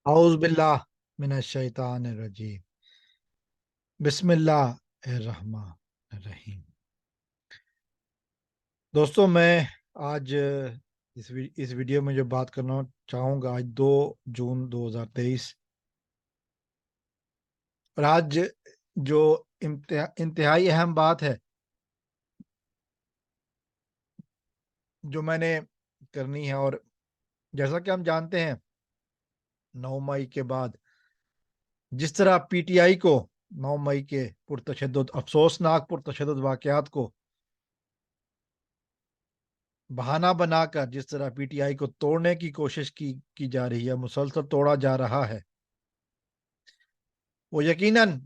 औज़ बिल्लाह मिनश शैतानिर रजीम। बिस्मिल्लाहिर रहमानिर रहीम। दोस्तों, मैं आज इस वीडियो में जो बात करना चाहूँगा, आज 2 जून 2023, और आज जो इंतहाई अहम बात है जो मैंने करनी है। और जैसा कि हम जानते हैं, 9 मई के बाद जिस तरह पीटीआई को 9 मई के पुरतशद्दुद अफसोसनाक पुरतशद्दुद वाक़यात को बहाना बनाकर जिस तरह पीटीआई को तोड़ने की कोशिश की जा रही है, मुसलसल तोड़ा जा रहा है, वो यकीनन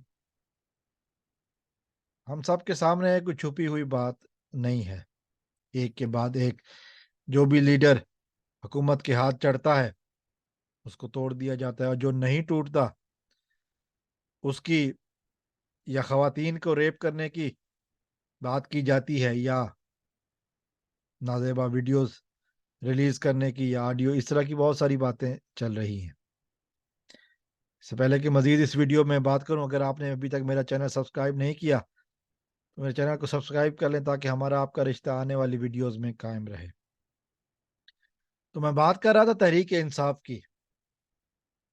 हम सब के सामने है, कोई छुपी हुई बात नहीं है। एक के बाद एक जो भी लीडर हुकूमत के हाथ चढ़ता है, उसको तोड़ दिया जाता है, और जो नहीं टूटता उसकी या खवातीन को रेप करने की बात की जाती है, या नाजेबा वीडियोस रिलीज करने की, या ऑडियो, इस तरह की बहुत सारी बातें चल रही हैं। इससे पहले कि मजीद इस वीडियो में बात करूं, अगर आपने अभी तक मेरा चैनल सब्सक्राइब नहीं किया तो मेरे चैनल को सब्सक्राइब कर लें, ताकि हमारा आपका रिश्ता आने वाली वीडियोस में कायम रहे। तो मैं बात कर रहा था तहरीक इंसाफ की।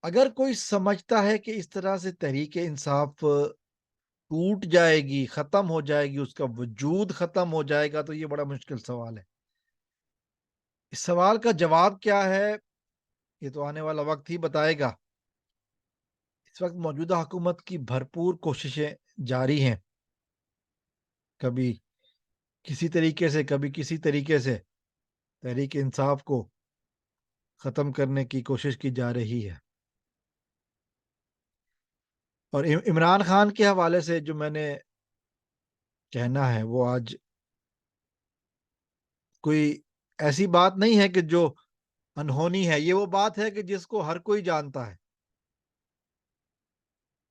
अगर कोई समझता है कि इस तरह से तहरीक इंसाफ टूट जाएगी, खत्म हो जाएगी, उसका वजूद खत्म हो जाएगा, तो ये बड़ा मुश्किल सवाल है। इस सवाल का जवाब क्या है, ये तो आने वाला वक्त ही बताएगा। इस वक्त मौजूदा हुकूमत की भरपूर कोशिशें जारी हैं, कभी किसी तरीके से, कभी किसी तरीके से तहरीक इंसाफ को खत्म करने की कोशिश की जा रही है। और इमरान खान के हवाले से जो मैंने कहना है, वो आज कोई ऐसी बात नहीं है कि जो अनहोनी है। ये वो बात है कि जिसको हर कोई जानता है।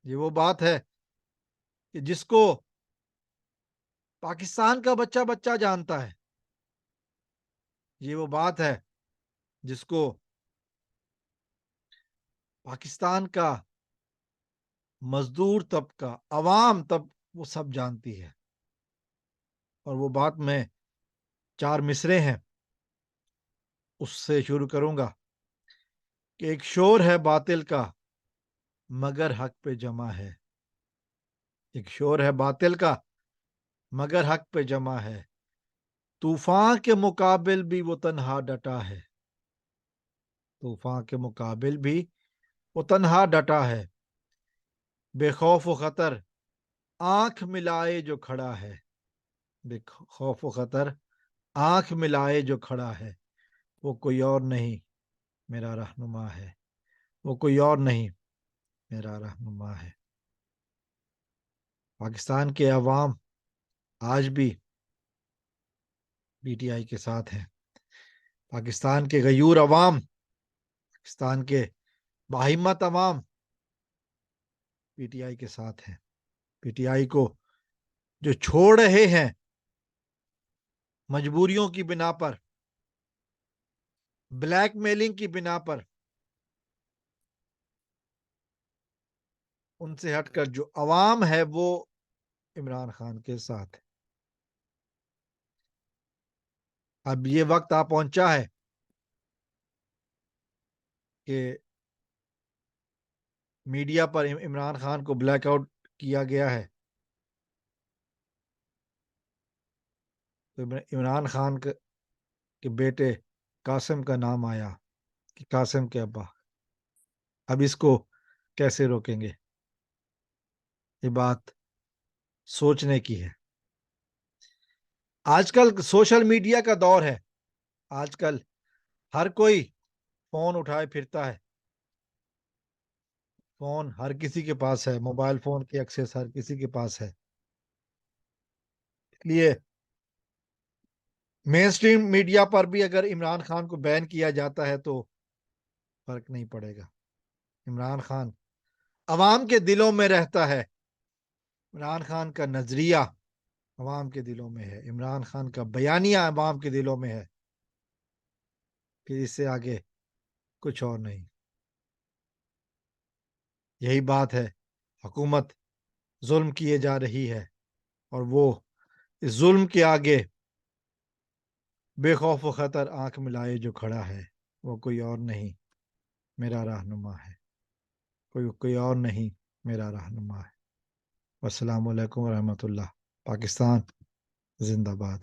ये वो बात है कि जिसको पाकिस्तान का बच्चा बच्चा जानता है। ये वो बात है जिसको पाकिस्तान का मजदूर तबका, अवाम तब, वो सब जानती है। और वो बात में 4 मिसरे हैं, उससे शुरू करूंगा कि एक शोर है बातिल का, मगर हक पे जमा है। एक शोर है बातिल का, मगर हक पे जमा है। तूफान के मुकाबिल भी वो तन्हा डटा है। तूफान के मुकाबिल भी वो तन्हा डटा है। बेखौफ व खतर आंख मिलाए जो खड़ा है। बेखौफ व खतर आंख मिलाए जो खड़ा है। वो कोई और नहीं, मेरा रहनुमा है। वो कोई और नहीं, मेरा रहनुमा है। पाकिस्तान के अवाम आज भी पीटीआई के साथ हैं। पाकिस्तान के गयूर अवाम, पाकिस्तान के बाहिम्मत अवाम पीटीआई के साथ हैं। पीटीआई को जो छोड़ रहे हैं मजबूरियों की बिना पर, ब्लैकमेलिंग की बिना पर, उनसे हटकर जो अवाम है वो इमरान खान के साथ है। अब ये वक्त आ पहुंचा है कि मीडिया पर इमरान खान को ब्लैकआउट किया गया है। तो इमरान खान के बेटे कासिम का नाम आया कि कासिम के अब्बा। अब इसको कैसे रोकेंगे? ये बात सोचने की है। आजकल सोशल मीडिया का दौर है। आजकल हर कोई फोन उठाए फिरता है। फोन हर किसी के पास है, मोबाइल फोन की एक्सेस हर किसी के पास है। इसलिए मेन स्ट्रीम मीडिया पर भी अगर इमरान खान को बैन किया जाता है तो फर्क नहीं पड़ेगा। इमरान खान अवाम के दिलों में रहता है। इमरान खान का नजरिया अवाम के दिलों में है। इमरान खान का बयानिया अवाम के दिलों में है। फिर इससे आगे कुछ और नहीं। یہی بات ہے، حکومت ظلم کیے جا رہی ہے، اور وہ اس ظلم کے آگے بے خوف و خطر آنکھ ملائے جو کھڑا ہے، وہ کوئی اور نہیں، میرا رہنما ہے، کوئی اور نہیں، میرا رہنما ہے۔ السلام علیکم ورحمۃ اللہ۔ پاکستان زندہ باد۔